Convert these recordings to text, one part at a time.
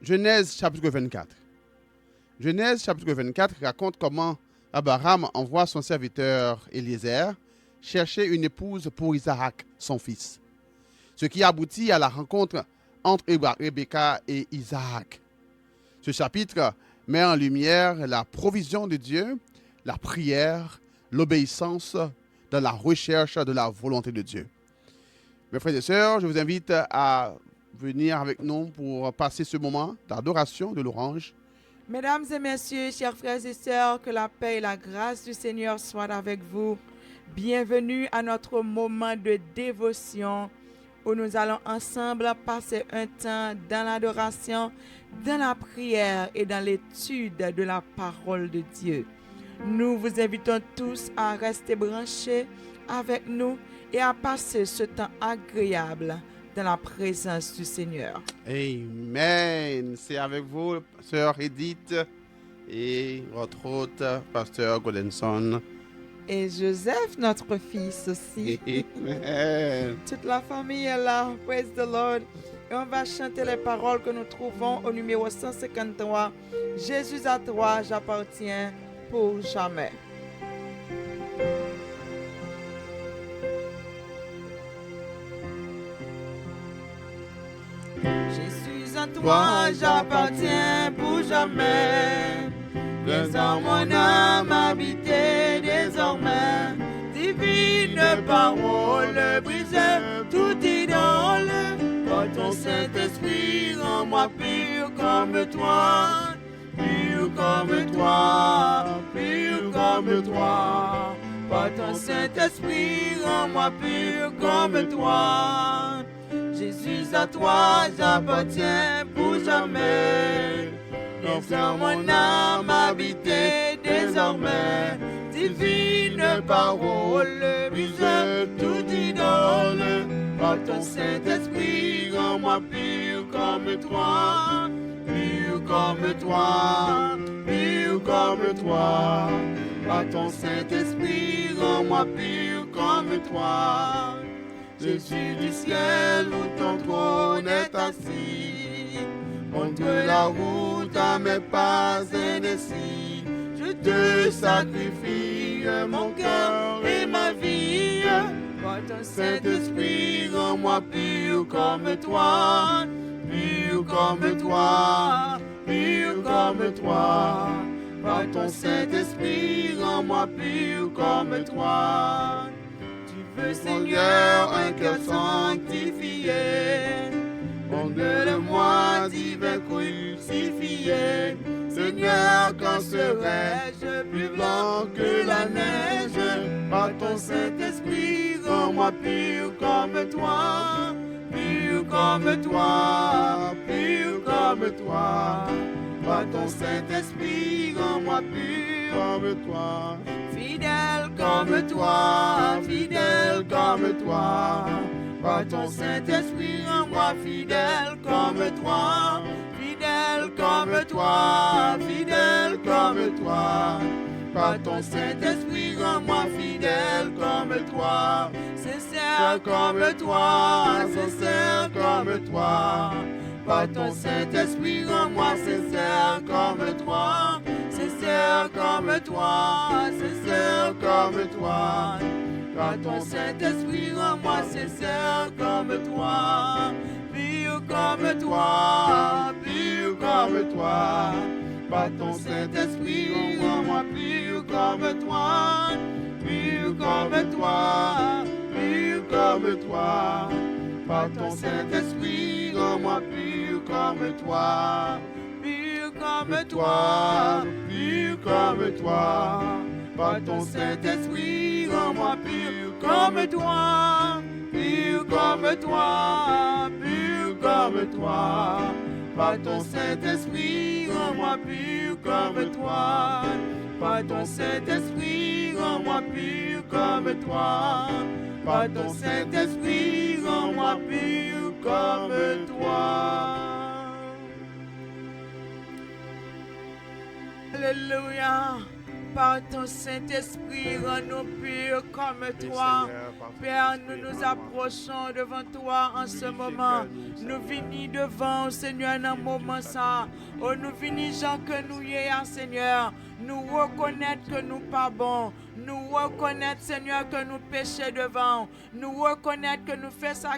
Genèse chapitre 24. Genèse chapitre 24 raconte comment Abraham envoie son serviteur Eliezer chercher une épouse pour Isaac, son fils. Ce qui aboutit à la rencontre entre Rebecca et Isaac. Ce chapitre met en lumière la provision de Dieu, la prière, l'obéissance dans la recherche de la volonté de Dieu. Mes frères et sœurs, je vous invite à venir avec nous pour passer ce moment d'adoration, de louange. Mesdames et messieurs, chers frères et sœurs, que la paix et la grâce du Seigneur soient avec vous. Bienvenue à notre moment de dévotion où nous allons ensemble passer un temps dans l'adoration, dans la prière et dans l'étude de la parole de Dieu. Nous vous invitons tous à rester branchés avec nous et à passer ce temps agréable dans la présence du Seigneur. Amen. C'est avec vous, sœur Edith et votre hôte, pasteur Goldenson. Et Joseph, notre fils aussi. Amen. Toute la famille est là. Praise the Lord. Et on va chanter les paroles que nous trouvons au numéro 153. Jésus à toi, j'appartiens pour jamais. Jésus à toi, j'appartiens pour jamais. Viens en mon âme habiter désormais. Divine parole, brise toute idole. Par ton Saint-Esprit, rends-moi pur comme toi. Pur comme toi, pur comme toi. Par ton Saint-Esprit, rends-moi pur comme toi. Jésus, à toi j'appartiens pour jamais. Laisse mon âme habiter désormais. Divine parole, brise toute idole. Par ton Saint-Esprit, rends-moi pur comme toi. Pur comme toi, pur comme toi. Par ton Saint-Esprit, rends-moi pur comme toi. Jésus du ciel où ton trône est assis, montre la route à mes pas indécis. Je te sacrifie mon cœur et ma vie. Par ton Saint-Esprit, rends-moi pur comme toi. Pur comme toi, pur comme toi. Par ton Saint-Esprit, rends-moi pur comme toi. Seigneur, un cœur sanctifié, montre-le-moi, divin crucifié. Seigneur, quand serai-je plus blanc que la neige? Par ton Saint-Esprit, rends-moi pur comme toi. Pur comme toi, pur comme toi. Par ton Saint-Esprit, rends-moi pur comme toi. Fidèle comme toi, fidèle comme toi. Par ton Saint-Esprit, rends-moi fidèle comme toi. Fidèle comme toi, fidèle comme toi. Par ton Saint-Esprit, rends-moi fidèle comme toi. Sincère comme toi, sincère comme toi. Par ton Saint-Esprit, rends-moi sincère comme toi. Sincère comme toi, sincère comme toi. Par ton Saint-Esprit, rends-moi sincère comme toi. Pur comme toi, pur comme toi. Par ton Saint-Esprit, rends-moi pur comme toi. Pur comme toi, pur comme toi. Par ton Saint-Esprit, rends-moi pur comme toi. Pur comme toi, pur comme toi. Par ton Saint-Esprit, rends-moi pur comme toi. Pur comme toi, pur comme toi. Par ton Saint-Esprit, rends-moi pur comme toi. Par ton Saint-Esprit, rends-moi pur comme toi. Par ton Saint-Esprit, rends-moi pur comme toi. Alléluia. par ton Saint-Esprit, rends-nous purs comme toi. Père, nous nous approchons devant toi en ce moment. Nous venons devant, Seigneur, dans un moment ça. Oh, nous venons, gens que nous y ayons, Seigneur. Nous reconnaître que nous pas bons. Nous reconnaître, Seigneur, que nous péchons devant. Nous reconnaître que nous faisons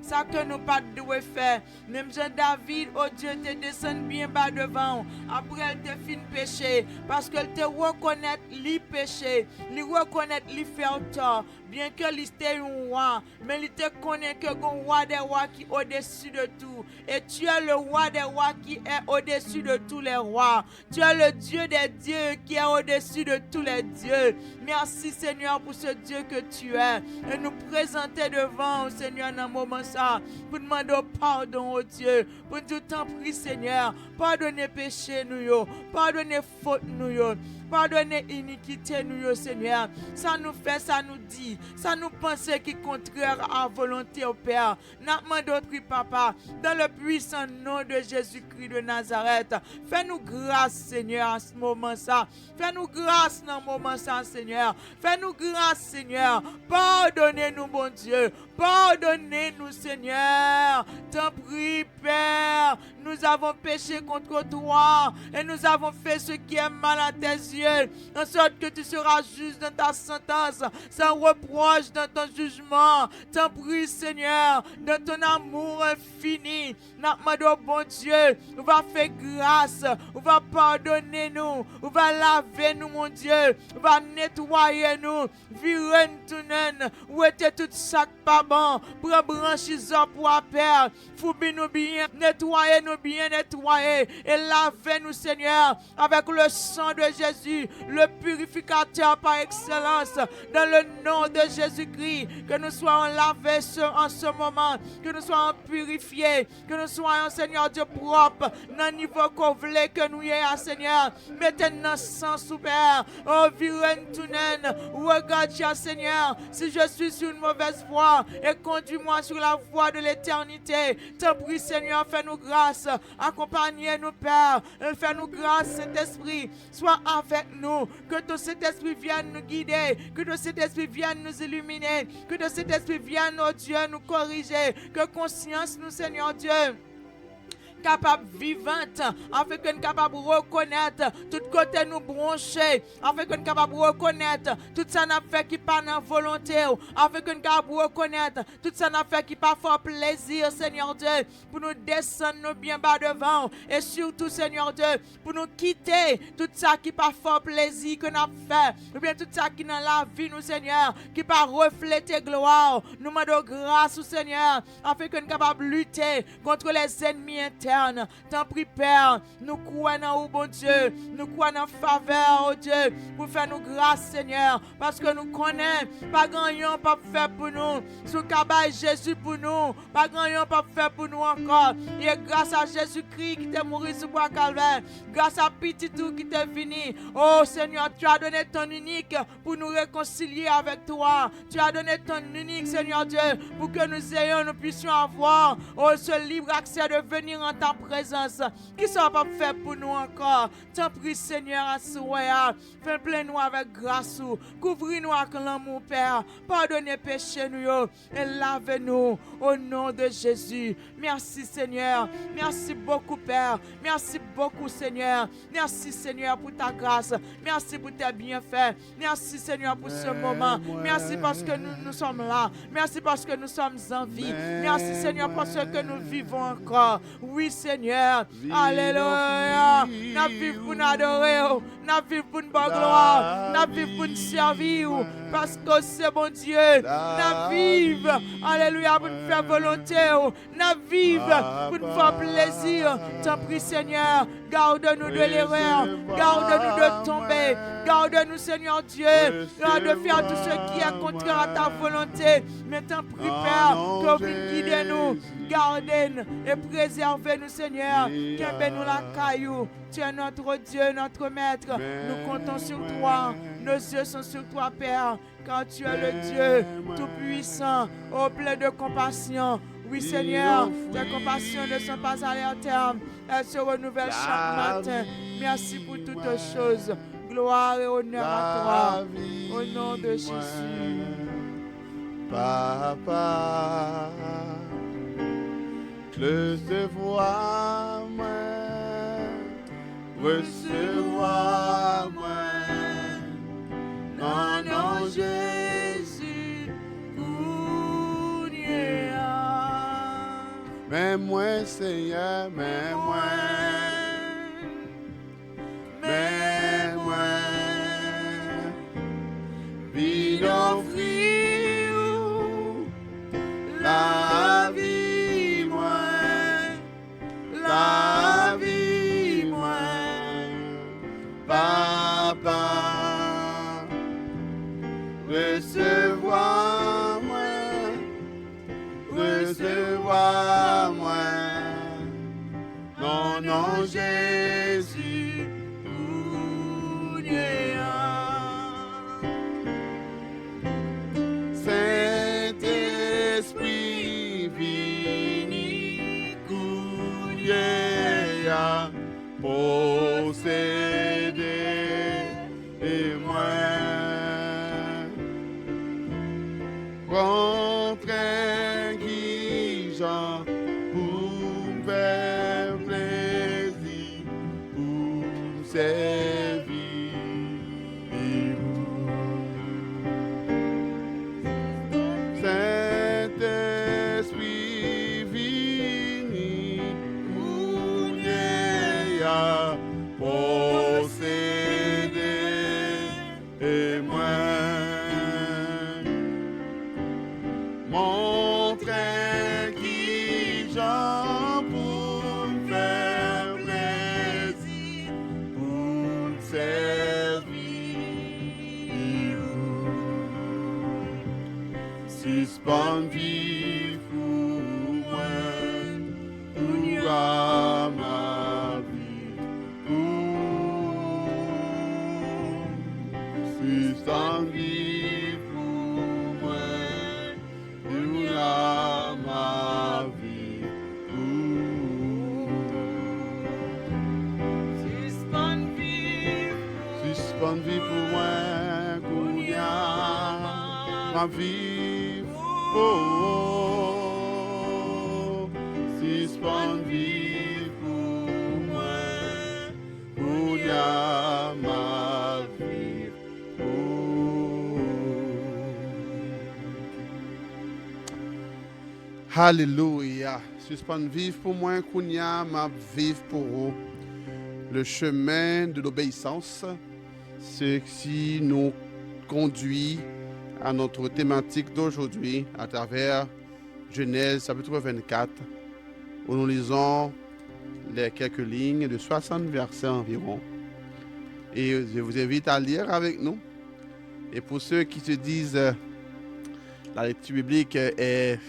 ça que nous pas devons faire. Même Jean David, oh Dieu, te descend bien bas devant. Après, elle te fin péché. Parce qu'elle te reconnaît les péchés. Les reconnaît les faire tort. Bien que l'était un roi, mais il te connaît que un roi des rois qui est au-dessus de tout. Et tu es le roi des rois qui est au-dessus de tous les rois. Tu es le Dieu des dieux qui est au-dessus de tous les dieux. Merci Seigneur pour ce Dieu que tu es. Et nous présenter devant Seigneur dans un moment ça. Pour demander pardon au Dieu. Pour nous t'en prie Seigneur. Pardonnez péché nous. Pardonnez faute nous. Pardonnez iniquité nous, Seigneur. Ça nous fait, ça nous dit, ça nous pense qui est contraire à volonté au Père. Nous demandons, Papa, dans le puissant nom de Jésus-Christ de Nazareth, fais-nous grâce, Seigneur, à ce moment-là. Fais-nous grâce dans ce moment-là, Seigneur. Fais-nous grâce, Seigneur. Pardonnez-nous, bon Dieu. Pardonnez-nous, Seigneur. T'en prie, Père. Nous avons péché contre toi et nous avons fait ce qui est mal à tes yeux, en sorte que tu seras juste dans ta sentence, sans reproche dans ton jugement. T'en prie, Seigneur, dans ton amour infini. Notre bon Dieu, on va faire grâce, on va pardonner nous, on va laver nous, mon Dieu, on va nettoyer nous, virer nous, où était tout sac pas bon, pour brancher pour la Père, foubi nous bien, nettoyer nous bien nettoyer et laver nous, Seigneur, avec le sang de Jésus, le purificateur par excellence, dans le nom de Jésus-Christ, que nous soyons lavés en ce moment, que nous soyons purifiés, que nous soyons, Seigneur Dieu, propres, dans le niveau qu'on voulait que nous y ayons, Seigneur. Mettez notre sang sous Père, oh, virez tout naine, regarde, Seigneur, si je suis sur une mauvaise voie, et conduis-moi sur la voie de l'éternité. T'en prie, Seigneur, fais-nous grâce, accompagnez-nous, Père, fais-nous grâce, Saint-Esprit, sois avec nous, que ton Saint-Esprit vienne nous guider, que ton Saint-Esprit vienne nous illuminer, que ton Saint-Esprit vienne, oh Dieu, nous corriger, que conscience nous, Seigneur Dieu, capable vivante, afin que nous capable reconnaître tout côté nous broncher, afin que nous capable reconnaître tout ça n'a fait qui pas dans volonté, afin que nous capable reconnaître tout ça n'a fait qui pas fort plaisir, Seigneur Dieu, pour nous descendre nous bien bas devant, et surtout, Seigneur Dieu, pour nous quitter tout ça qui pas fort plaisir que nous avons fait, ou bien tout ça qui dans la vie nous, Seigneur, qui pas refléter gloire. Nous demandons grâce au Seigneur, afin que nous capable lutter contre les ennemis internes. T'en prie, Père, nous croyons en vous, bon Dieu, nous croyons en faveur, oh Dieu, pour faire nous grâce, Seigneur, parce que nous connaissons, pas grand-chose pas faire pour nous, sous cabane Jésus pour nous, pas grand-chose pas faire pour nous encore, et grâce à Jésus-Christ qui t'est mort sur bois Calvaire, grâce à Petit Tout qui t'est venu, oh Seigneur, tu as donné ton unique pour nous réconcilier avec toi, tu as donné ton unique, Seigneur Dieu, pour que nous puissions avoir, oh, ce libre accès de venir en ta présence, qui sont pas fait pour nous encore. T'en prie, Seigneur, à ce royal, fais plein nous avec grâce, couvris-nous avec l'amour, Père, pardonnez péché nous et lavez-nous au nom de Jésus. Merci, Seigneur, merci beaucoup, Père, merci beaucoup, Seigneur, merci, Seigneur, pour ta grâce, merci pour tes bienfaits, merci, Seigneur, pour ce moment, merci parce que nous sommes là, merci parce que nous sommes en vie, merci, Seigneur, parce que nous vivons encore. Oui, Seigneur, alléluia. Nous vivons pour nous adorer, nous vivons pour nous gloire, nous vivons pour nous servir, parce que c'est bon Dieu. Nous vivons, alléluia, pour nous faire volonté, nous vivons pour nous faire plaisir. T'en prie, Seigneur, garde-nous de l'erreur, garde-nous de tomber, garde-nous, Seigneur Dieu, de faire tout ce qui est contraire à ta volonté. Mais t'en prie, Père, que vous guidez-nous, gardez-nous et préservez-nous, Seigneur, qu'aimez-nous la caillou. Tu es notre Dieu, notre Maître. Nous comptons sur toi. Nos yeux sont sur toi, Père, car tu es le Dieu tout-puissant, au plein de compassion. Oui, Seigneur, tes compassions ne sont pas à leur terme. Elles se renouvellent chaque matin. Merci pour toutes choses. gloire et honneur à la toi. vie, Au nom de Jésus. Papa, recevoir moi, Non, non, Jésus, mais moi, Seigneur, mais moi, vie d'offrir la vie, moi, Papa, recevoir moi, non, non, Jésus, Saint-Esprit, vini, Kounia, posséder et moi. Contre qui Jean pour me faire plaisir, pour me servir. Saint-Esprit, vini, Kounia, posséder et moi. Montre qui Jean pour me faire plaisir, pour me servir. Suspend vie pour moi, pour à ma vie. Suspend vie pour moi, pour à ma vie. Suspend vie pour moi, pour à ma vie. Oh, suspend vie pour moi, pour à ma vie. Alléluia. Suspend vivre pour moi, Kounia, ma vivre pour vous. Le chemin de l'obéissance, ce qui nous conduit à notre thématique d'aujourd'hui à travers Genèse chapitre 24, où nous lisons les quelques lignes de 60 versets environ. Et je vous invite à lire avec nous. Et pour ceux qui se disent la lecture biblique est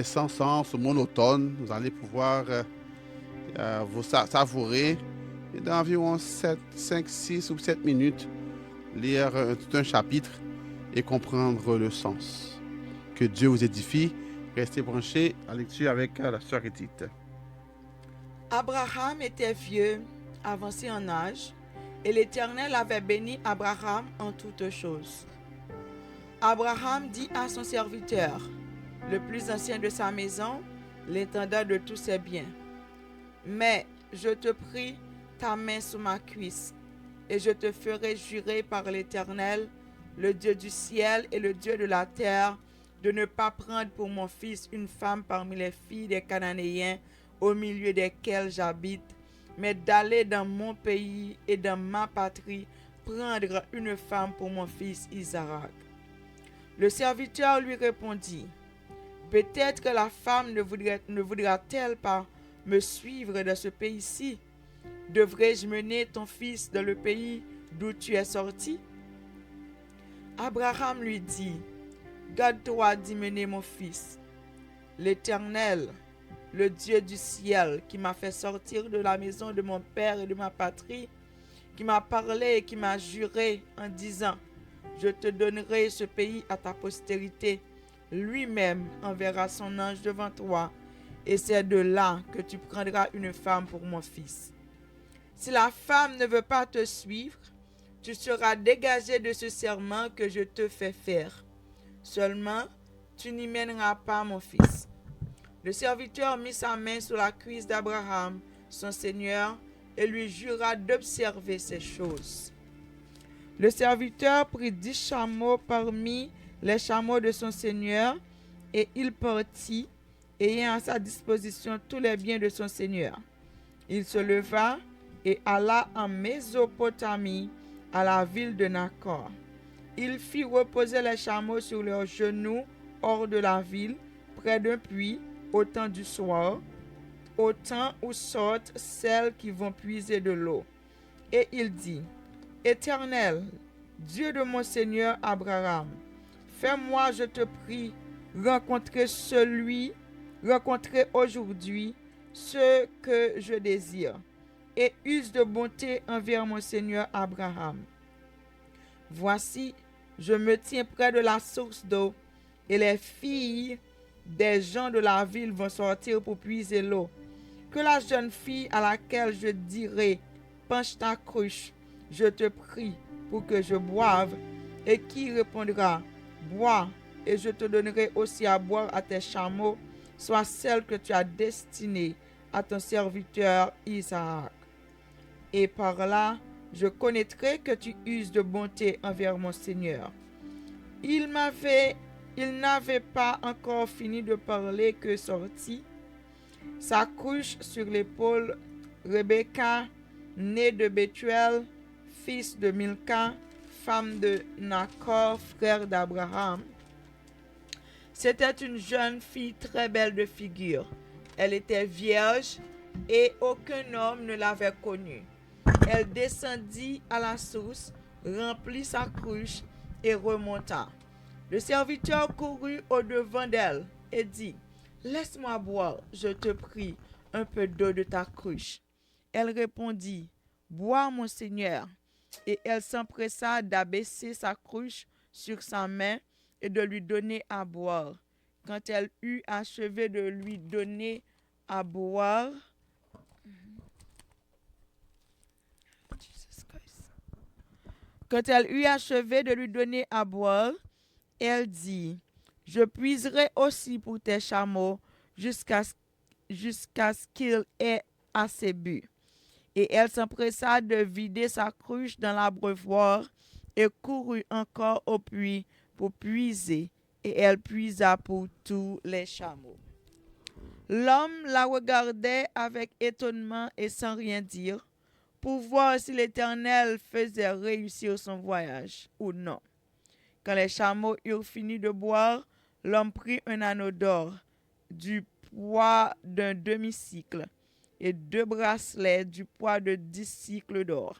sans sens, monotone, vous allez pouvoir vous savourer et d'environ 5, 6 ou 7 minutes lire tout un chapitre et comprendre le sens. Que Dieu vous édifie. Restez branchés à la lecture avec la sœur Edith. Abraham était vieux, avancé en âge, et l'Éternel avait béni Abraham en toutes choses. Abraham dit à son serviteur, le plus ancien de sa maison, l'intendant de tous ses biens: mais je te prie, ta main sous ma cuisse, et je te ferai jurer par l'Éternel, le Dieu du ciel et le Dieu de la terre, de ne pas prendre pour mon fils une femme parmi les filles des Cananéens au milieu desquels j'habite, mais d'aller dans mon pays et dans ma patrie prendre une femme pour mon fils Isaac. Le serviteur lui répondit: peut-être que la femme ne voudra-t-elle pas me suivre dans ce pays-ci? Devrais-je mener ton fils dans le pays d'où tu es sorti? Abraham lui dit: garde-toi d'y mener mon fils. L'Éternel, le Dieu du ciel, qui m'a fait sortir de la maison de mon père et de ma patrie, qui m'a parlé et qui m'a juré en disant: je te donnerai ce pays à ta postérité, lui-même enverra son ange devant toi, et c'est de là que tu prendras une femme pour mon fils. Si la femme ne veut pas te suivre, tu seras dégagé de ce serment que je te fais faire. Seulement, tu n'y mèneras pas mon fils. Le serviteur mit sa main sur la cuisse d'Abraham, son seigneur, et lui jura d'observer ces choses. Le serviteur prit 10 chameaux parmi les chameaux de son seigneur, et il partit, ayant à sa disposition tous les biens de son seigneur. Il se leva et alla en Mésopotamie, à la ville de Nacor. Il fit reposer les chameaux sur leurs genoux hors de la ville, près d'un puits, au temps du soir, au temps où sortent celles qui vont puiser de l'eau. Et il dit, Éternel, Dieu de mon Seigneur Abraham, fais-moi, je te prie, rencontrer aujourd'hui ce que je désire, et use de bonté envers mon Seigneur Abraham. Voici, je me tiens près de la source d'eau, et les filles des gens de la ville vont sortir pour puiser l'eau. Que la jeune fille à laquelle je dirai, penche ta cruche, je te prie, pour que je boive, et qui répondra, bois, et je te donnerai aussi à boire à tes chameaux, soit celle que tu as destinée à ton serviteur Isaac. Et par là, je connaîtrai que tu uses de bonté envers mon Seigneur. Il n'avait pas encore fini de parler que sortit, sa couche sur l'épaule, Rebecca, née de Bethuel, fils de Milca, femme de Nacor, frère d'Abraham. C'était une jeune fille très belle de figure. Elle était vierge et aucun homme ne l'avait connue. Elle descendit à la source, remplit sa cruche et remonta. Le serviteur courut au-devant d'elle et dit, « Laisse-moi boire, je te prie, un peu d'eau de ta cruche. » Elle répondit, « Bois, mon Seigneur. » Et elle s'empressa d'abaisser sa cruche sur sa main et de lui donner à boire. Quand elle eut achevé de lui donner à boire, elle dit, « Je puiserai aussi pour tes chameaux jusqu'à ce qu'il ait assez bu. » Et elle s'empressa de vider sa cruche dans l'abreuvoir et courut encore au puits pour puiser, et elle puisa pour tous les chameaux. L'homme la regardait avec étonnement et sans rien dire, pour voir si l'Éternel faisait réussir son voyage ou non. Quand les chameaux eurent fini de boire, l'homme prit un anneau d'or du poids d'un demi-cycle et 2 bracelets du poids de 10 cycles d'or.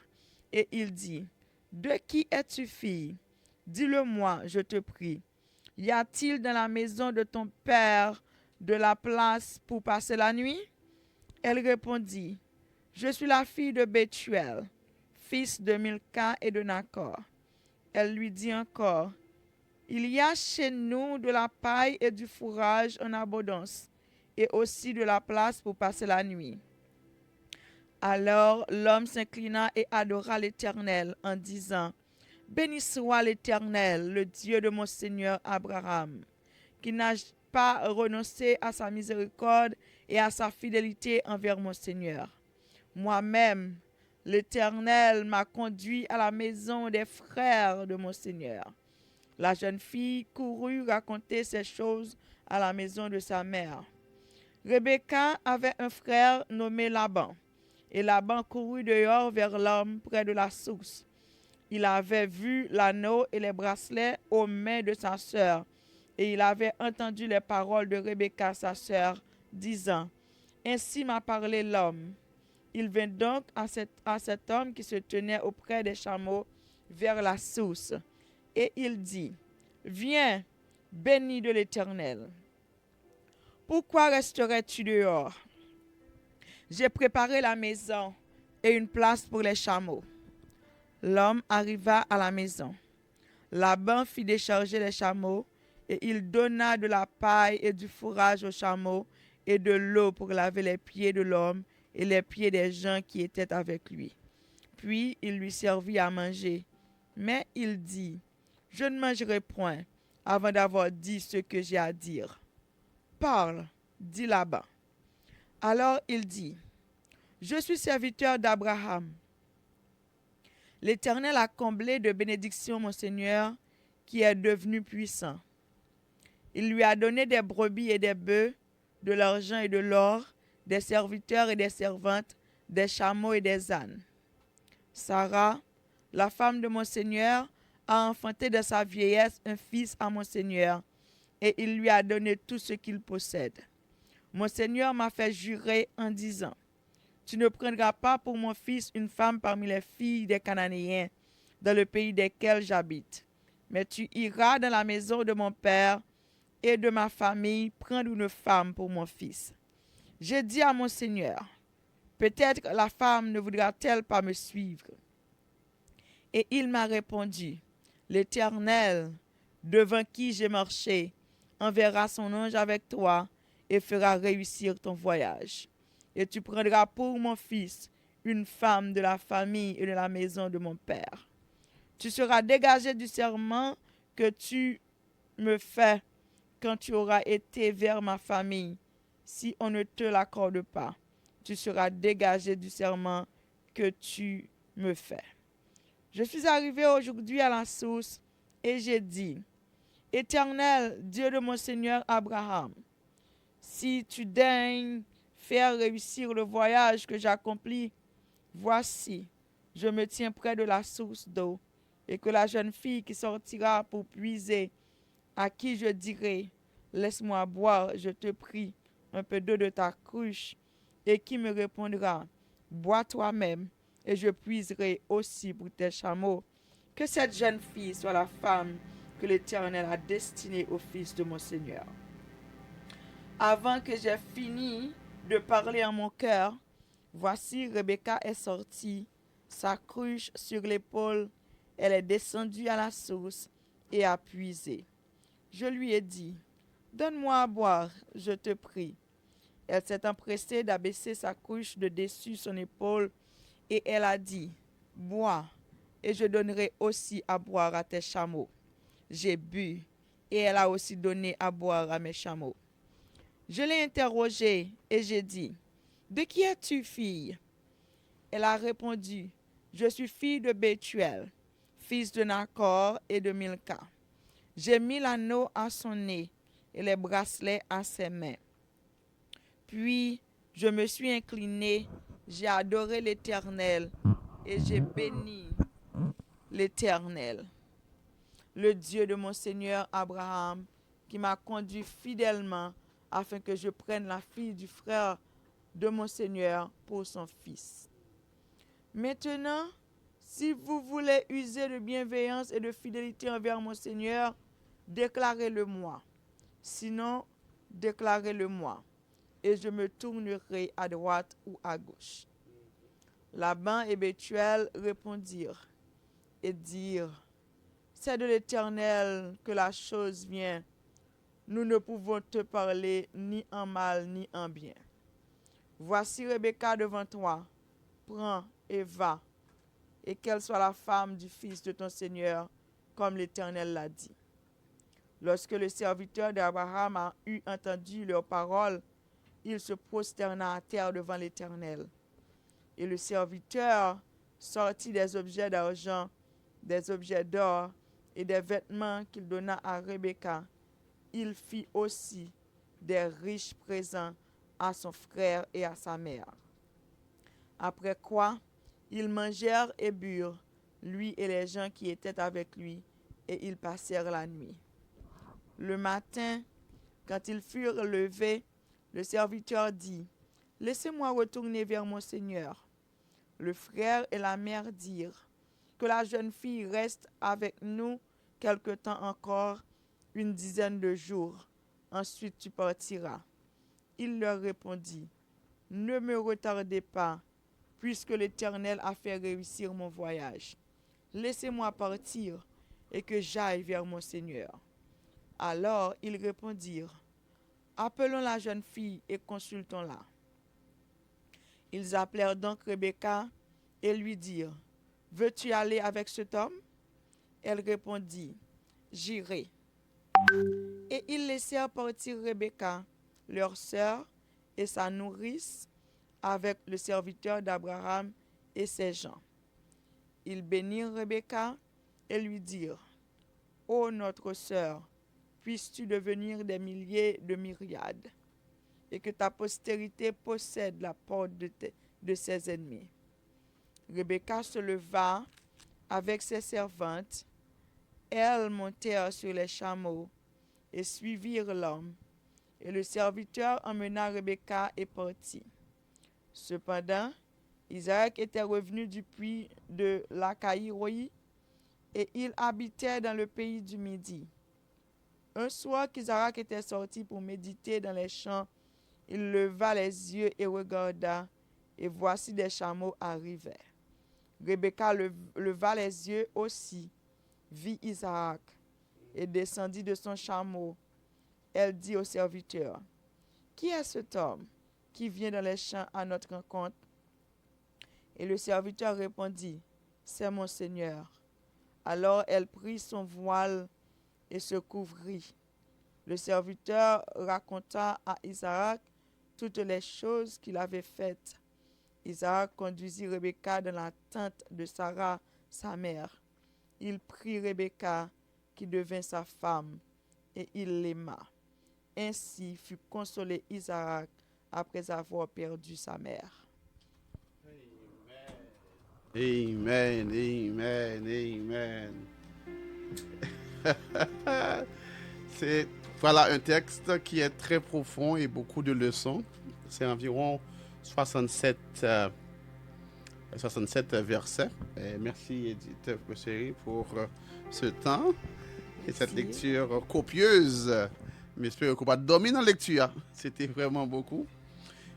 Et il dit, « De qui es-tu fille? Dis-le-moi, je te prie. Y a-t-il dans la maison de ton père de la place pour passer la nuit? » Elle répondit, « Je suis la fille de Bethuel, fils de Milca et de Nacor. » Elle lui dit encore, « Il y a chez nous de la paille et du fourrage en abondance, et aussi de la place pour passer la nuit. » Alors l'homme s'inclina et adora l'Éternel en disant, « Béni soit l'Éternel, le Dieu de mon Seigneur Abraham, qui n'a pas renoncé à sa miséricorde et à sa fidélité envers mon Seigneur. Moi-même, l'Éternel m'a conduit à la maison des frères de mon Seigneur. » La jeune fille courut raconter ces choses à la maison de sa mère. Rebecca avait un frère nommé Laban, et Laban courut dehors vers l'homme près de la source. Il avait vu l'anneau et les bracelets aux mains de sa sœur, et il avait entendu les paroles de Rebecca, sa sœur, disant, « Ainsi m'a parlé l'homme. » Il vint donc à cet homme qui se tenait auprès des chameaux vers la source, et il dit, « Viens, béni de l'Éternel. Pourquoi resterais-tu dehors? J'ai préparé la maison et une place pour les chameaux. » L'homme arriva à la maison. Laban fit décharger les chameaux, et il donna de la paille et du fourrage aux chameaux, et de l'eau pour laver les pieds de l'homme et les pieds des gens qui étaient avec lui. Puis il lui servit à manger. Mais il dit, « Je ne mangerai point avant d'avoir dit ce que j'ai à dire. » « Parle, dit Laban. Alors il dit, « Je suis serviteur d'Abraham. L'Éternel a comblé de bénédictions mon Seigneur, qui est devenu puissant. Il lui a donné des brebis et des bœufs, de l'argent et de l'or, des serviteurs et des servantes, des chameaux et des ânes. Sarah, la femme de mon Seigneur, a enfanté de sa vieillesse un fils à mon Seigneur, et il lui a donné tout ce qu'il possède. Mon Seigneur m'a fait jurer en disant, « Tu ne prendras pas pour mon fils une femme parmi les filles des Cananéens, dans le pays desquels j'habite, mais tu iras dans la maison de mon père et de ma famille prendre une femme pour mon fils. » J'ai dit à mon Seigneur, « Peut-être la femme ne voudra-t-elle pas me suivre. » Et il m'a répondu, « L'Éternel, devant qui j'ai marché, enverra son ange avec toi et fera réussir ton voyage. Et tu prendras pour mon fils une femme de la famille et de la maison de mon père. Tu seras dégagé du serment que tu me fais quand tu auras été vers ma famille. Si on ne te l'accorde pas, tu seras dégagé du serment que tu me fais. Je suis arrivé aujourd'hui à la source et j'ai dit, « Éternel, Dieu de mon Seigneur Abraham, si tu daignes faire réussir le voyage que j'accomplis, voici, je me tiens près de la source d'eau, et que la jeune fille qui sortira pour puiser, à qui je dirai, laisse-moi boire, je te prie, un peu d'eau de ta cruche, et qui me répondra, bois toi-même, et je puiserai aussi pour tes chameaux. Que cette jeune fille soit la femme que l'Éternel a destinée au fils de mon Seigneur. » Avant que j'aie fini de parler en mon cœur, voici Rebecca est sortie, sa cruche sur l'épaule, elle est descendue à la source et a puisé. Je lui ai dit, « Donne-moi à boire, je te prie. » Elle s'est empressée d'abaisser sa cruche de dessus son épaule et elle a dit, « Bois, et je donnerai aussi à boire à tes chameaux. » J'ai bu, et elle a aussi donné à boire à mes chameaux. Je l'ai interrogée et j'ai dit, « De qui es-tu, fille? » Elle a répondu, « Je suis fille de Bethuel, fils de Nacor et de Milca. » J'ai mis l'anneau à son nez et les bracelets à ses mains. Puis je me suis inclinée, j'ai adoré l'Éternel et j'ai béni l'Éternel, le Dieu de mon Seigneur Abraham, qui m'a conduit fidèlement afin que je prenne la fille du frère de mon Seigneur pour son fils. Maintenant, si vous voulez user de bienveillance et de fidélité envers mon Seigneur, déclarez-le-moi. Sinon, déclarez-le-moi, et je me tournerai à droite ou à gauche. Laban et Bethuel répondirent et dirent, « C'est de l'Éternel que la chose vient. Nous ne pouvons te parler ni en mal ni en bien. Voici Rebecca devant toi. Prends et va, et qu'elle soit la femme du fils de ton Seigneur, comme l'Éternel l'a dit. » Lorsque le serviteur d'Abraham a eu entendu leurs paroles, il se prosterna à terre devant l'Éternel. Et le serviteur sortit des objets d'argent, des objets d'or et des vêtements qu'il donna à Rebecca. Il fit aussi des riches présents à son frère et à sa mère. Après quoi, ils mangèrent et burent, lui et les gens qui étaient avec lui, et ils passèrent la nuit. Le matin, quand ils furent levés, le serviteur dit, « Laissez-moi retourner vers mon Seigneur. » Le frère et la mère dirent, « Que la jeune fille reste avec nous quelque temps encore, une dizaine de jours. Ensuite tu partiras. » Il leur répondit, « Ne me retardez pas, puisque l'Éternel a fait réussir mon voyage. Laissez-moi partir et que j'aille vers mon Seigneur. » Alors ils répondirent, « Appelons la jeune fille et consultons-la. » Ils appelèrent donc Rebecca et lui dirent, « Veux-tu aller avec cet homme ?» Elle répondit, « J'irai. » Et ils laissèrent partir Rebecca, leur sœur, et sa nourrice, avec le serviteur d'Abraham et ses gens. Ils bénirent Rebecca et lui dirent, « Ô notre sœur, puisses-tu devenir des milliers de myriades, et que ta postérité possède la porte de ses ennemis. » Rebecca se leva avec ses servantes. Elles montèrent sur les chameaux et suivirent l'homme. Et le serviteur emmena Rebecca et partit. Cependant, Isaac était revenu du puits de Lacaïroï, et il habitait dans le pays du Midi. Un soir qu'Isaac était sorti pour méditer dans les champs, il leva les yeux et regarda, et voici des chameaux arrivaient. Rebecca leva les yeux aussi, vit Isaac, et descendit de son chameau. Elle dit au serviteur, « Qui est cet homme qui vient dans les champs à notre rencontre ?» Et le serviteur répondit, « C'est mon Seigneur. » Alors elle prit son voile et se couvrit. Le serviteur raconta à Isaac toutes les choses qu'il avait faites. Isaac conduisit Rebecca dans la tente de Sarah, sa mère. Il prit Rebecca, qui devint sa femme, et il l'aima. Ainsi fut consolé Isaac après avoir perdu sa mère. Amen, amen, amen. Voilà un texte qui est très profond et beaucoup de leçons. C'est environ 67 versets. Et merci Edith Bosséry pour ce temps et cette lecture copieuse. J'espère qu'on va dormir dans la lecture. C'était vraiment beaucoup.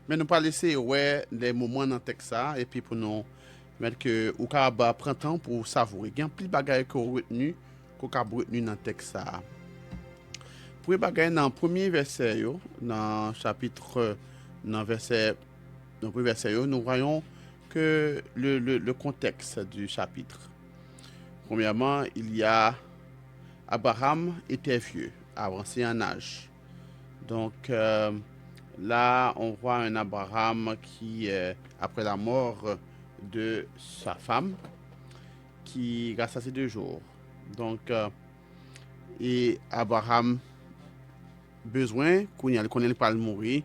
Mais nous pas laisser des moments dans le texte et puis pour nous mettre que au cas prend temps pour savourer. Il y a plus de bagages qu'on retenu dans le texte. Pour bagaille dans le premier verset, dans chapitre, dans le premier verset, nous voyons que le contexte du chapitre. Premièrement, il y a Abraham était vieux, avancé en âge. Donc là, on voit un Abraham qui, après la mort de sa femme, qui reste à ses 2 jours. Donc, et Abraham besoin qu'on y connaît pas le mourir,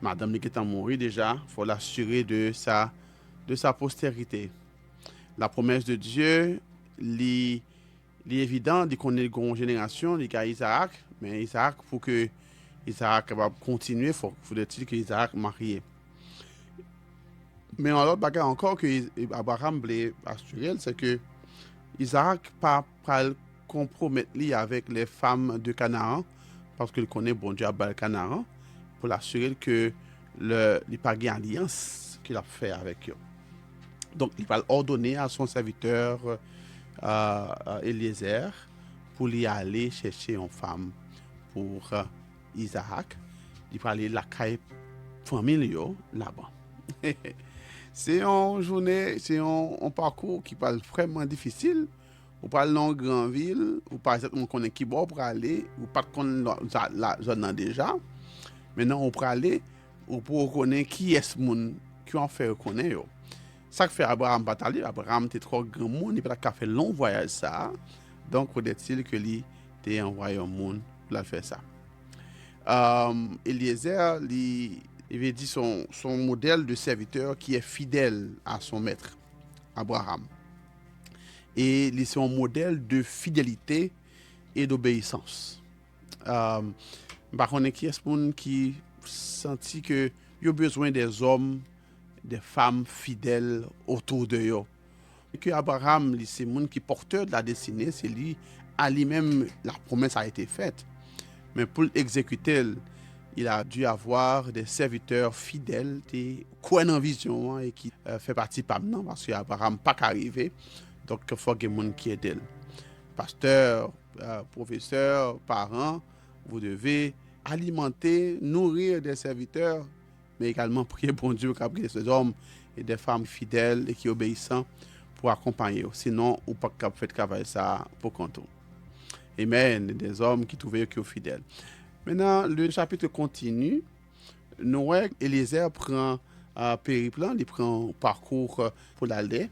madame qui est en mourir déjà, faut l'assurer de sa postérité. La promesse de Dieu, est évident de connaître une grande génération, il y a Isaac, mais Isaac pour que Isaac va continuer, faut-il que Isaac marié. Mais alors bagarre encore que Abraham voulait assurer, c'est que Isaac pas compromettre avec les femmes de Canaan, parce qu'il connaît bon Dieu à Canaan, pour l'assurer que il n'y a pas de alliance qu'il a fait avec eux. Donc, il va ordonner à son serviteur Eliezer pour lui aller chercher une femme pour Isaac. Il va aller la caille familiale là-bas. C'est une journée, c'est un parcours qui parle vraiment difficile. Ou parle dans une grande ville, ou par exemple, on connaît qui bon pour aller, ou pas connaître la zone déjà. Maintenant, on peut aller, ou pour connaître qui est ce monde qui en fait reconnaître. Ça que fait Abraham bataille, Abraham était trop grand monde, il n'a pas fait long voyage ça. Donc, peut-il que lui t'ait envoyé un monde pour faire ça. Eliezer, il veut dire son modèle de serviteur qui est fidèle à son maître, Abraham. Et c'est un modèle de fidélité et d'obéissance. Par contre, qui est ce monde qui sentit que il a besoin des hommes, des femmes fidèles autour de eux. Et que Abraham, c'est le monde qui est porteur de la destinée, c'est lui, à lui-même, la promesse a été faite. Mais pour l'exécuter, il a dû avoir des serviteurs fidèles, qui croient en vision et qui fait partie pas maintenant, parce qu'Abraham n'a pas qu'arriver. Donc, il faut que les gens qui aident. Pasteur, professeur, parents, vous devez alimenter, nourrir des serviteurs mais également prier bon Dieu pour ces hommes et des femmes fidèles et qui obéissants pour accompagner. Sinon, ou pas capable faire travail ça pour compte. Amen. Des hommes qui trouvaient qui sont fidèles. Maintenant, le chapitre continue. Noé, Eliezer prend périple, il prend parcours pour l'aller.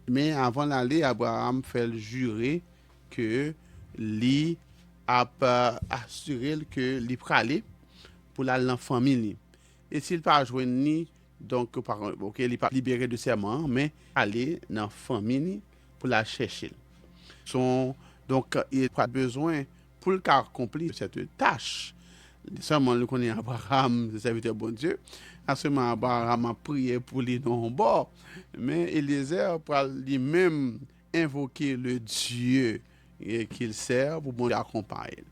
Mais avant d'aller, Abraham fait le jurer que lui a assuré que lui peut aller pour aller dans la famille. Et s'il pas joindre donc il n'est pas libéré de serment, mais aller dans la famille pour la chercher. Donc il n'a pas besoin pour le accomplir cette tâche. Seulement le connaît Abraham, le serviteur bon Dieu. À ce moment, Abraham a prié pour lui non bord, mais Eliezer pour lui-même invoquer le Dieu qu'il sert pour bon accompagner.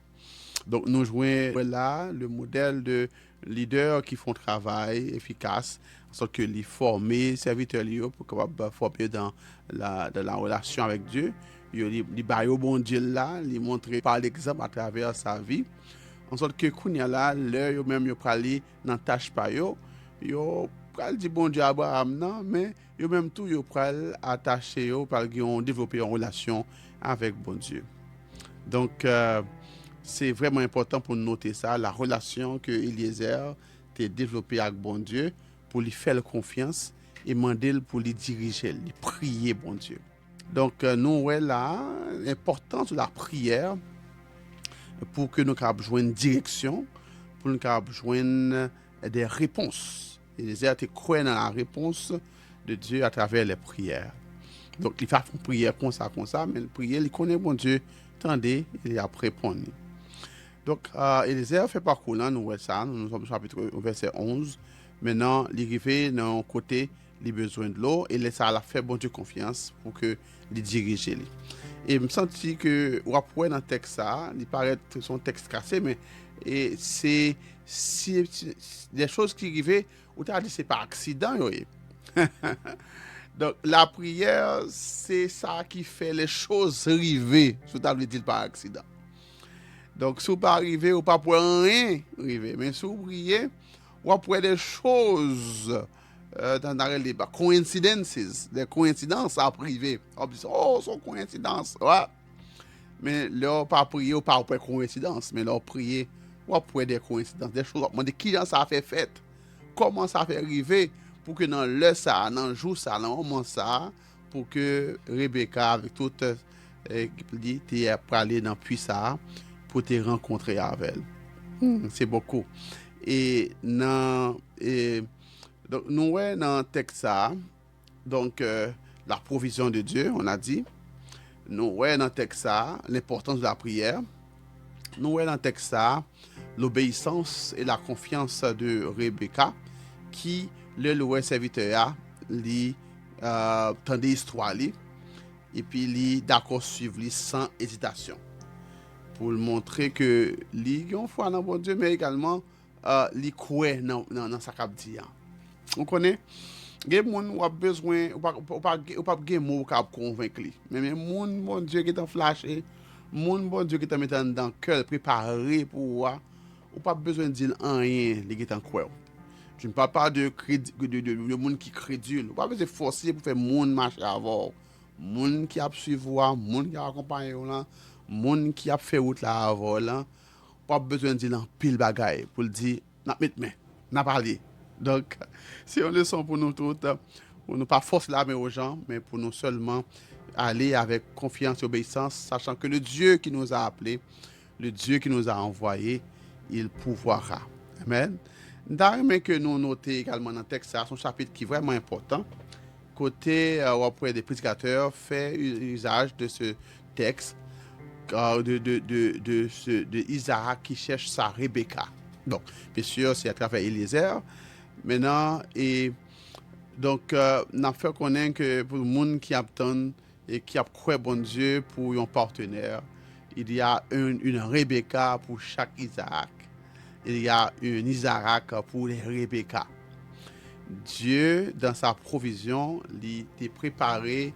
Donc nous jouons là le modèle de leaders qui font travail efficace, en sorte que les former serviteurs pour pouvoir former dans la relation avec Dieu. Il baille au bon Dieu là, il montrer par l'exemple à travers sa vie. En sorte que kounya là, l'heure même yo prali dans tâche pa yo pral di bon Dieu Abraham non, mais yo même tout yo pral attaché yo pral développer une relation avec bon Dieu. Donc c'est vraiment important pour noter ça, la relation que Eliezer a développée avec bon Dieu pour lui faire confiance et demander pour lui diriger, lui prier bon Dieu. Donc nous ouais là l'importance de la prière pour que nous puissions jouer une direction, pour que nous puissions jouer des réponses. Eliezer était croyant dans la réponse de Dieu à travers les prières. Donc, il fait une prière comme ça, mais il prie, il connaît bon Dieu, tendez, il a répondu. Donc, Eliezer fait parcours là, nous voyons ça, nous sommes au chapitre verset 11. Maintenant, il arrive dans un côté, il a besoin de l'eau, et ça a fait bon Dieu confiance pour que il dirige lui. Et je me sens que après dans le texte ça, il paraît son texte cassé, mais c'est des choses qui arrivaient où tu as dit c'est pas accident. Donc la prière, c'est ça qui fait les choses arriver, si tu as dit par accident. Donc si vous pas arriver ou pas pour rien arriver, mais si vous priez, ou après des choses dans les coincidences, des coïncidences à priver. On dit oh, c'est une coïncidence, ouais. Mais là pas prier ou pas après coïncidence, mais là prier ou après des coïncidences, des choses. On dit qui ça fait fait, comment ça fait arriver pour que dans le ça, dans le jour ça, dans le moment ça, pour que Rebecca avec toute équipe dit t'es pour aller dans puis ça pour te rencontrer avec elle. C'est beaucoup. Donc, nous voyons dans le texte ça, donc la provision de Dieu, on a dit. Nous voyons dans le texte ça, l'importance de la prière. Nous voyons dans le texte ça, l'obéissance et la confiance de Rebecca, qui, le loué serviteur, lui, tendait l'histoire, et puis lui, d'accord suivre lui sans hésitation. Pour montrer que lui, il foi dans bon Dieu, mais également, lui croit dans sa cap dit. On connaît, il y a des gens qui ont besoin, ou pas de mots pour convaincre. Mais les gens, bon Dieu, qui t'ont flashé, les gens, bon Dieu, qui t'ont mis dans le cœur, préparé pour voir, ou pas besoin de dire rien, qui t'ont croire. Je ne parle pas de gens qui crédule. Ou pas besoin de forcer pour faire les gens marcher avant. Les gens qui ont suivi, les gens qui ont accompagné, les gens qui ont fait route là avant, pas besoin de dire un pile bagaille pour le dire, n'a mettre main, n'a parlé. Donc, c'est une leçon pour nous toutes, pour ne pas forcer la main aux gens, mais pour nous seulement aller avec confiance et obéissance, sachant que le Dieu qui nous a appelés, le Dieu qui nous a envoyés, il pourvoira. Amen. D'ailleurs, que nous notons également dans le texte, c'est un chapitre qui est vraiment important. Côté auprès des prédicateurs, fait usage de ce texte, de Isaac qui cherche sa Rebecca. Donc, bien sûr, c'est à travers Eliezer. Maintenant, et donc, on a fait connaître que pour le monde qui attend et qui a cru bon Dieu pour un partenaire, il y a une Rebecca pour chaque Isaac. Il y a une Isaac pour les Rebecca. Dieu, dans sa provision, il a préparé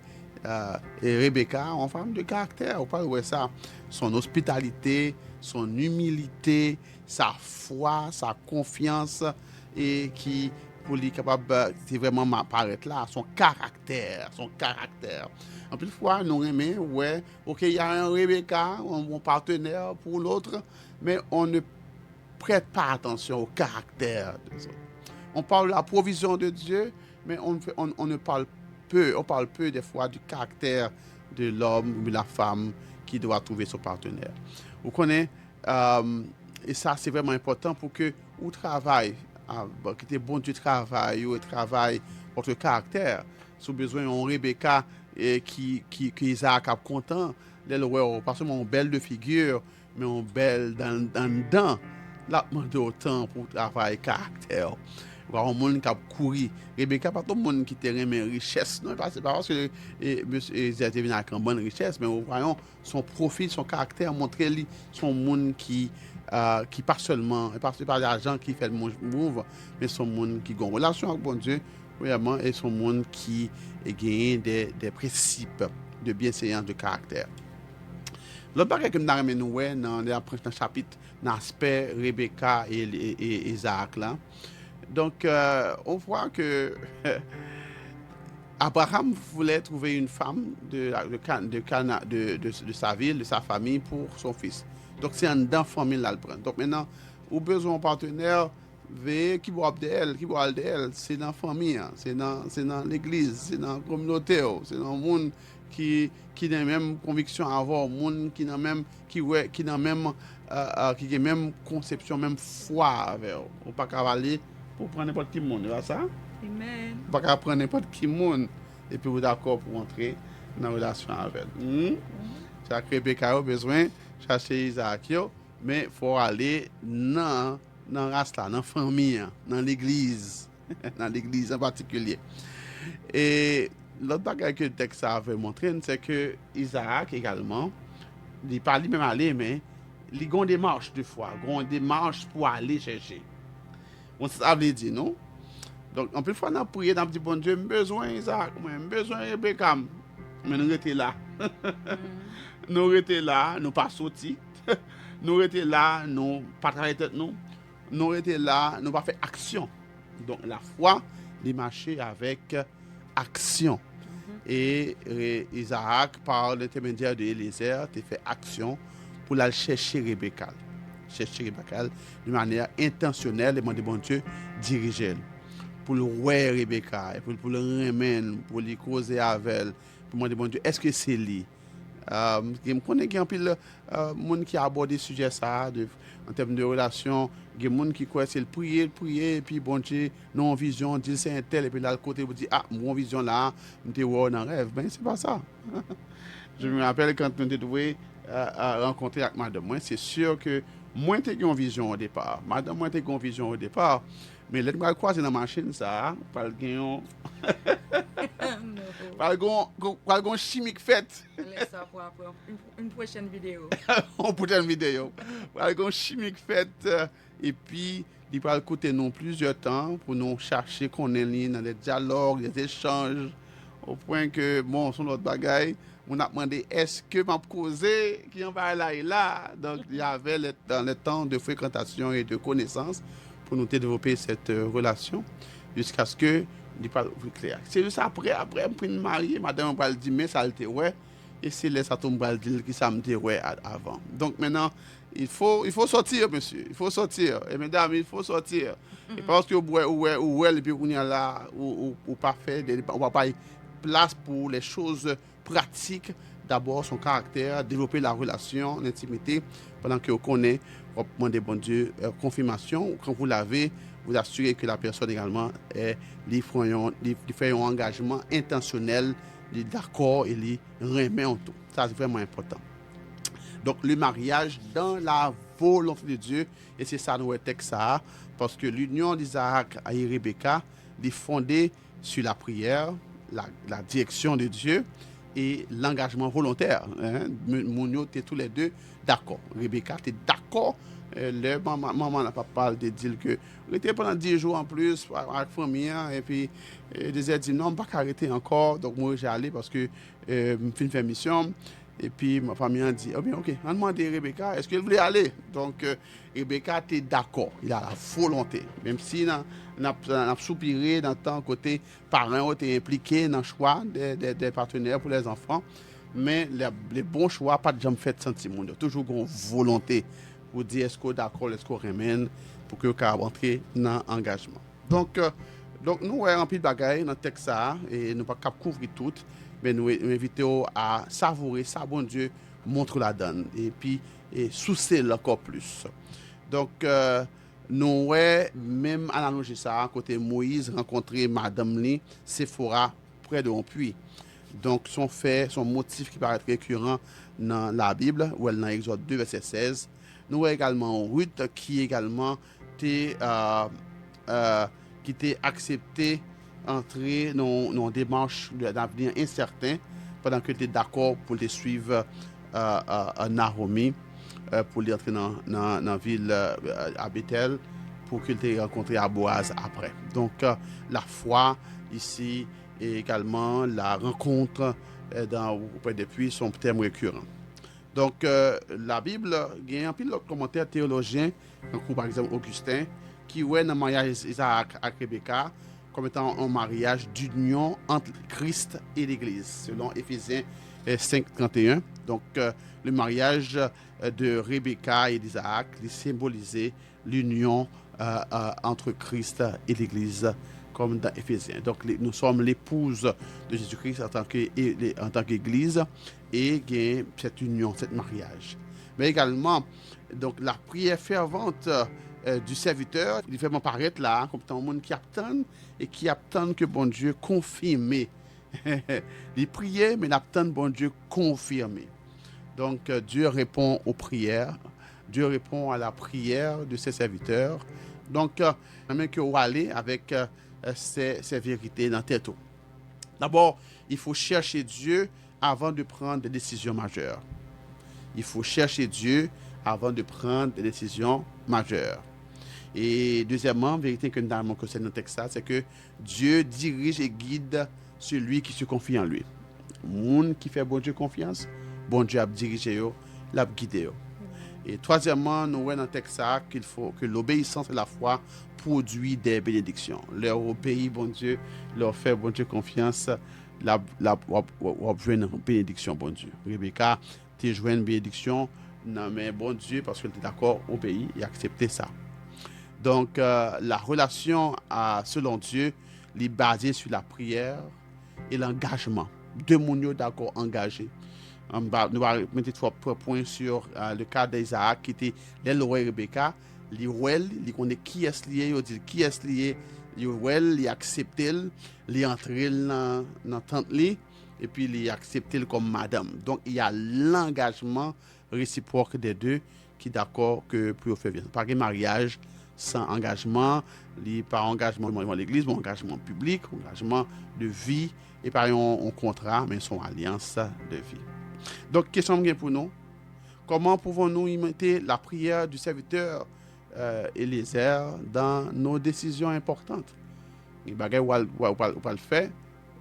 Rebecca en femme de caractère. On parle de ça. Son hospitalité, son humilité, sa foi, sa confiance, et qui pour lui capable c'est vraiment apparaître là son caractère. En plus de fois nous aimons ouais OK il y a un Rebecca un partenaire pour l'autre mais on ne prête pas attention au caractère des autres. On parle de la provision de Dieu mais on parle peu des fois du caractère de l'homme ou de la femme qui doit trouver son partenaire. Vous connaissez et ça c'est vraiment important pour que au travail que tes bon Dieu travail ou travail votre caractère. Si vous avez besoin d'un Rebecca qui Isaac a content, pas seulement une belle de figure, mais une belle dans dedans. Là, demande autant pour travailler caractère. Voir un monde qui a couru. Rebecca, pas tout le monde qui te remet richesse. Non, c'est pas parce que monsieur était venu avec une bonne richesse, mais nous voyons son profil, son caractère, montrer lui son monde qui pas seulement, et pas l'argent qui fait le move, mais son monde qui a une relation avec bon Dieu, vraiment, et son monde qui gagne des principes de bienséance de caractère. L'autre bagage que nous avons dans le chapitre, dans l'aspect Rebecca et Isaac là. Donc, on voit que Abraham voulait trouver une femme de sa ville, de sa famille pour son fils. Donc, c'est un dans famille là le prend. Donc, maintenant, au besoin d'un partenaire, qui boit d'elle, c'est dans la famille, c'est dans l'église, c'est dans la communauté, c'est dans le monde qui a la même conviction à avoir, monde qui a même même conception, même foi avec. On pas cavaler pour prendre n'importe qui monde, c'est ça? Amen. Pas qu'à prendre n'importe qui monde et puis vous d'accord pour entrer dans relation avec. Ça crée Rebecca a besoin chercher Isaac mais faut aller dans race là, dans famille, dans l'église, dans l'église en particulier. Et l'autre bagage que le texte avait montré, c'est que Isaac également, il pas lui même aller, mais il a une démarche de foi, une démarche pour aller chercher. On ça veut dire, non? Donc, en plus, il faut prier dans le petit bon Dieu, besoin Isaac, besoin Rebecca, mais nous étions là. Nous étions là, nous pas sortis. Nous étions là, nous pas travailler tête nous. Nous étions là, nous pas fait action. Donc, la foi, il marcher avec action. Et Isaac, par l'intermédiaire de Eliezer, a fait action pour aller chercher Rebecca. Chercher Rebecca de manière intentionnelle et demander bon Dieu diriger pour le voir Rebecca, pour le remettre, pour lui causer avec elle, pour demander bon Dieu est-ce que c'est lui. Je connais qu'il y a un peu de monde qui a abordé le sujet ça en termes de relation. Il y a des gens qui croient que c'est le prier, et puis bon Dieu, non vision, dit c'est un tel, et puis là, le côté, vous dit, mon vision là, je suis dans le rêve. Ben, c'est pas ça. Je me rappelle quand on était rencontrer avec madame, moi, c'est sûr que moi, j'ai une vision au départ. Madame, moi, j'ai une vision au départ. Mais là, je vais croiser dans la machine, ça, par le gagnant. Par le chimique fait. Laisse ça pour une prochaine vidéo. Une prochaine vidéo. Par le chimique fait. Et puis, il va coûter nous plusieurs temps pour nous chercher qu'on est dans les dialogues, les échanges, au point que, bon, sur notre bagaille, on a demandé est-ce que m'a causé qui en va là et là. Donc, il y avait dans le temps de fréquentation et de connaissance pour nous développer cette relation jusqu'à ce que il pas clair. C'est juste après on prend marié, madame va le dire mais ça était ouais et c'est là ça tombe va le dire qui ça me dit ouais avant. Donc maintenant il faut sortir monsieur, il faut sortir et mesdames il faut sortir. Et parce que et puis on est là ou pas faire on va pas place pour les choses pratiques. D'abord son caractère, développer la relation, l'intimité pendant que vous connaissez, vous demandez bon Dieu confirmation. Quand vous l'avez, vous assurez que la personne également fait un engagement intentionnel, d'accord et lui remet en tout. Ça c'est vraiment important. Donc le mariage dans la volonté de Dieu, et c'est ça nous texte ça, parce que l'union d'Isaac et Rebecca est fondée sur la prière, la direction de Dieu et l'engagement volontaire. Mounio était tous les deux d'accord. Rebecca était d'accord. Maman n'a pas parlé de dire que était pendant 10 jours en plus avec la famille et puis elle disait non pas arrêter encore donc moi j'ai allé parce que je finis faire mission Et puis ma famille a dit, oh bien ok, on a demandé à Rebecca, est-ce qu'elle voulait aller? Donc Rebecca était d'accord, il a la volonté. Même si on a soupiré dans le temps côté parents ont été impliqués dans le choix des partenaires pour les enfants. Mais les bons choix, pas de jamais fait sentir monde. Toujours une volonté pour dire est-ce qu'on est d'accord, est-ce qu'on remène pour que vous rentrer dans l'engagement. Donc nous avons rempli de bagailles dans le texte et nous ne pouvons pas couvrir tout, mais nous invitons à savourer ça, bon Dieu, montre la donne et puis soucier encore plus. Donc nous avons même analogié ça, côté Moïse rencontrer Madame Li, Séphora, près de un puits. Donc, son motif qui paraît récurrent dans la Bible, ou dans Exode 2, verset 16. Nous avons également Ruth qui également qui était accepté entrer dans une démarche d'avenir incertain pendant que tu es d'accord pour les suivre Naomi pour les entrer dans la ville à Bethel pour qu'il t'ait rencontré à Boaz après. Donc, la foi ici et également la rencontre auprès des puits sont thèmes récurrents. Donc, la Bible, il y a un pile de commentaires théologiens, par exemple Augustin, qui voit dans le mariage d'Isaac et Rebecca comme étant un mariage d'union entre Christ et l'Église, selon Éphésiens 5:31. Donc, le mariage de Rebecca et d'Isaac symbolisait l'union entre Christ et l'Église, comme dans Éphésiens. Donc, nous sommes l'épouse de Jésus-Christ en tant qu'Église et gain cette union, ce mariage. Mais également, donc, la prière fervente du serviteur, il fait m'apparaître là, comme un monde qui attend et qui attend que bon Dieu confirme. Il priait, mais il attend bon Dieu confirme. Donc, Dieu répond aux prières. Dieu répond à la prière de ses serviteurs. Donc, même que vous allez avec ces vérités dans tête. D'abord, il faut chercher Dieu avant de prendre des décisions majeures. Il faut chercher Dieu avant de prendre des décisions majeures. Et deuxièmement, vérité que nous avons concernant le texte, c'est que Dieu dirige et guide celui qui se confie en lui. Le monde qui fait bon Dieu confiance, bon Dieu a dirigé, l'a guidé. Et troisièmement, nous voyons dans le texte qu'il faut que l'obéissance et la foi produisent des bénédictions. Leur obéir, bon Dieu, leur faire bon Dieu confiance, la une bénédiction, bon Dieu. Rebecca, tu joué une bénédiction, non mais bon Dieu, parce qu'elle était d'accord au pays et accepté ça. Donc, la relation selon Dieu est basée sur la prière et l'engagement. Deux mondes d'accord engagés. Nous allons mettre trois points sur le cas d'Isaac qui était l'Eloi Rebecca. Il connaît qui est lié, il dit qui est lié, il accepte, il entre dans la tente et puis il accepte comme madame. Donc il y a l'engagement réciproque des deux qui est d'accord que pour faire bien. Pas de mariage sans engagement, pas engagement dans l'église, mais engagement public, engagement de vie et pas un contrat, mais son alliance de vie. Donc, question pour nous, comment pouvons-nous imiter la prière du serviteur Eliezer dans nos décisions importantes? Il y a des choses que vous le faire.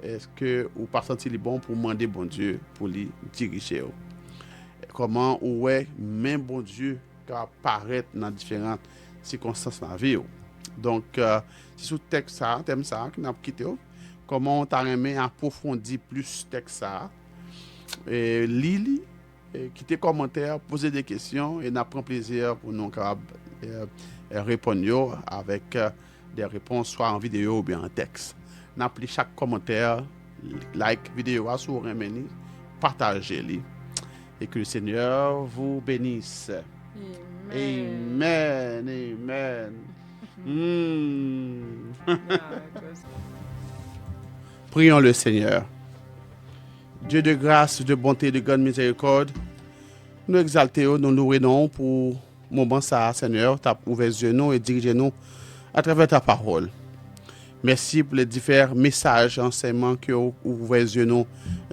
Est-ce que vous ne pas senti bon pour demander bon Dieu pour lui diriger? Comment vous est même bon Dieu qui apparaît dans différentes circonstances de la vie? Donc, c'est sous texte ça, thème ça, que nous avons quitté. Comment on t'a aimé approfondir plus texte ça? Lili, quitter commentaires, poser des questions et nous prend plaisir pour nous répondre avec des réponses soit en vidéo ou bien en texte. Nous appelons chaque commentaire, like vidéo sur Remeni, partagez-les et que le Seigneur vous bénisse. Amen. Amen. Prions le Seigneur. Dieu de grâce, de bonté, de grande miséricorde, nous exaltons, nous louons pour moment ça, Seigneur, tu as ouvert les yeux nous et dirigé nous à travers ta parole. Merci pour les différents messages, enseignements que vous ouvrez les yeux nous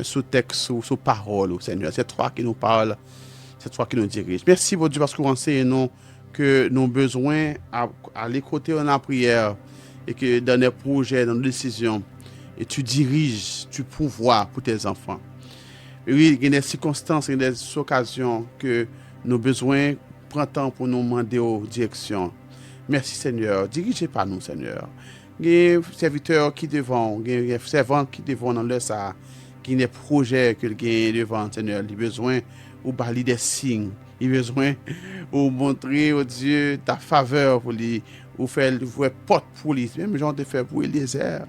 sous texte, sous parole, Seigneur. C'est toi qui nous parles, c'est toi qui nous dirige. Merci, mon Dieu, parce que vous enseignez nous que nous avons besoin à l'écouter dans la prière et que dans les projets, dans nos décisions, et tu diriges, tu pourvois pour tes enfants. Oui, il y a des circonstances, il y a des occasions que nous avons besoin de prendre temps pour nous demander aux directions. Merci Seigneur. Dirigez par nous, Seigneur. Il y a des serviteurs qui devant, il y a des servantes qui devant dans le ça, qui ont des projets que il devant, Seigneur. Il a besoin de balayer des signes. Il a besoin de montrer au Dieu ta faveur pour lui, ou faire ouvrir porte pour lui. Même genre de faire pour Eliezer,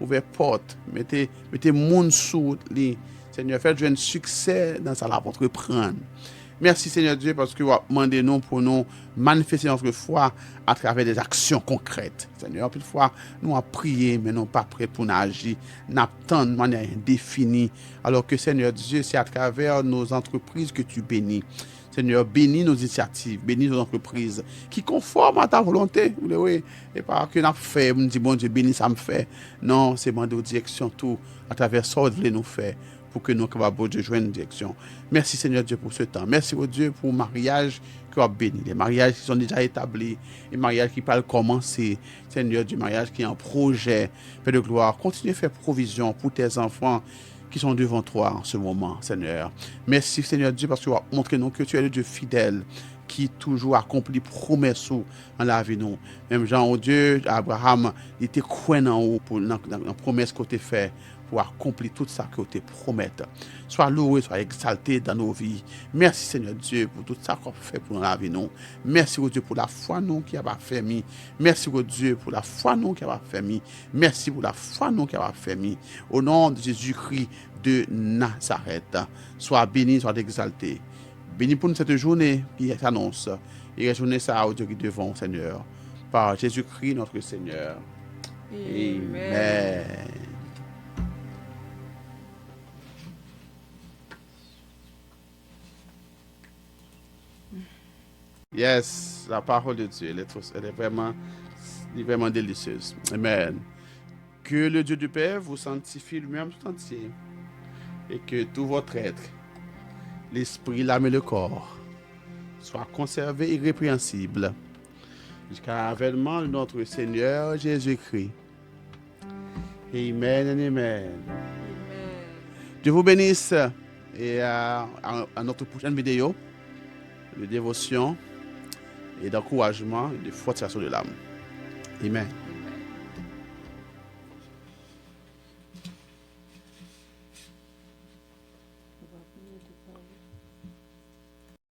ouvrir porte, mettez monde sous lui. Seigneur, faites un succès dans sa pour entreprendre. Merci Seigneur Dieu parce que vous demandez nous pour nous manifester notre foi à travers des actions concrètes. Seigneur, parfois nous avons prié mais nous pas prêts pour nous agir, nous attendons de manière indéfinie. Alors que Seigneur Dieu, c'est à travers nos entreprises que tu bénis. Seigneur, bénis nos initiatives, bénis nos entreprises qui conforment à ta volonté. Oui, et pas que nous fait, nous dit bon Dieu, bénis ça me fait. Non, c'est demander aux directions tout à travers ça que vous voulez nous faire. Pour que nous soyons capables de jouer une direction. Merci Seigneur Dieu pour ce temps. Merci au Dieu pour le mariage que tu as béni. Les mariages qui sont déjà établis. Les mariages qui parlent commencer. Seigneur Dieu, mariage qui est en projet. Père de gloire, continue à faire provision pour tes enfants qui sont devant toi en ce moment, Seigneur. Merci Seigneur Dieu parce que tu as montré nous que tu es le Dieu fidèle qui toujours accomplit promesses en la vie nous. Même Jean, oh Dieu, Abraham, il était croyant pour la promesse que tu as fait pour accomplir tout ça que tu promettes. Sois loué, sois exalté dans nos vies. Merci Seigneur Dieu pour tout ça qu'on fait pour la vie nous. Merci au Dieu pour la foi nous qui a fait mis. Merci au Dieu pour la foi nous qui a fait mis. Merci pour la foi nous qui a fait mis. Au nom de Jésus-Christ de Nazareth, sois béni, sois exalté. Béni pour nous cette journée qui s'annonce. Et journée ça au Dieu qui devant, Seigneur. Par Jésus-Christ notre Seigneur. Amen. Yes, la parole de Dieu, elle est vraiment délicieuse. Amen. Que le Dieu du Père vous sanctifie lui-même tout entier et que tout votre être, l'esprit, l'âme et le corps, soit conservé irrépréhensible jusqu'à l'avènement de notre Seigneur Jésus-Christ. Amen et amen. Dieu vous bénisse et à notre prochaine vidéo de dévotion et d'encouragement et de fortification de l'âme. Amen.